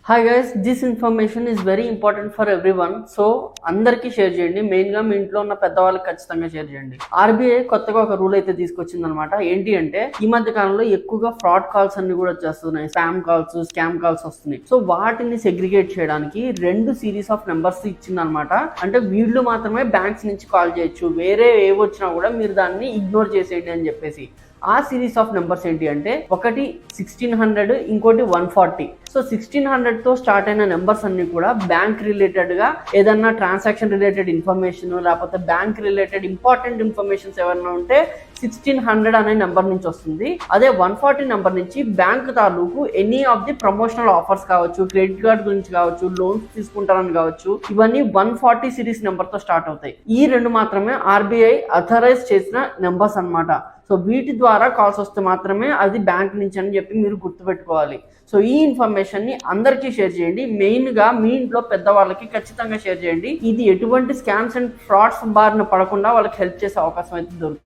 Hi guys, this information is very important for everyone. So అందరికీ share చేయండి. Main గా మీ ఇంట్లో ఉన్న పెద్దవాళ్ళకి ఖచ్చితంగా షేర్ చేయండి. ఆర్బీఐ కొత్తగా ఒక రూల్ అయితే తీసుకొచ్చింది అనమాట. ఏంటి అంటే ఈ మధ్య కాలంలో ఎక్కువగా ఫ్రాడ్ కాల్స్ అన్ని కూడా వచ్చేస్తున్నాయి. స్పామ్ కాల్స్, స్కామ్ కాల్స్ వస్తున్నాయి. సో వాటిని సెగ్రిగేట్ చేయడానికి 2 సిరీస్ ఆఫ్ నెంబర్స్ ఇచ్చింది అనమాట. అంటే వీళ్ళు మాత్రమే బ్యాంక్స్ నుంచి కాల్ చేయొచ్చు, వేరే ఏవి వచ్చినా కూడా మీరు దాన్ని ఇగ్నోర్ చేసేయండి అని చెప్పేసి. ఆ సిరీస్ ఆఫ్ నెంబర్స్ ఏంటి అంటే ఒకటి 1600, ఇంకోటి 140. సో 1600 తో స్టార్ట్ అయిన నెంబర్స్ అన్ని కూడా బ్యాంక్ రిలేటెడ్ గా ఏదన్నా ట్రాన్సాక్షన్ రిలేటెడ్ ఇన్ఫర్మేషన్ లేకపోతే బ్యాంక్ రిలేటెడ్ ఇంపార్టెంట్ ఇన్ఫర్మేషన్స్ ఏమన్నా ఉంటే 1600 అనే నెంబర్ నుంచి వస్తుంది. అదే 140 నెంబర్ నుంచి బ్యాంక్ తాలూకు any of the promotional offers కావచ్చు, క్రెడిట్ కార్డ్ గురించి కావచ్చు, లోన్స్ తీసుకుంటారని కావచ్చు, ఇవన్నీ 140 సిరీస్ నెంబర్ తో స్టార్ట్ అవుతాయి. ఈ 2 మాత్రమే ఆర్బీఐ అథరైజ్ చేసిన నెంబర్స్ అన్నమాట. సో వీటి ద్వారా కాల్స్ వస్తే మాత్రమే అది బ్యాంక్ నుంచి అని చెప్పి మీరు గుర్తుపెట్టుకోవాలి. సో ఈ ఇన్ఫర్మేషన్ ని అందరికీ షేర్ చేయండి. మెయిన్ గా మీ ఇంట్లో పెద్దవాళ్ళకి ఖచ్చితంగా షేర్ చేయండి. ఇది ఎటువంటి స్కామ్స్ అండ్ ఫ్రాడ్స్ బారిన పడకుండా వాళ్ళకి హెల్ప్ చేసే అవకాశం అయితే దొరుకుతుంది.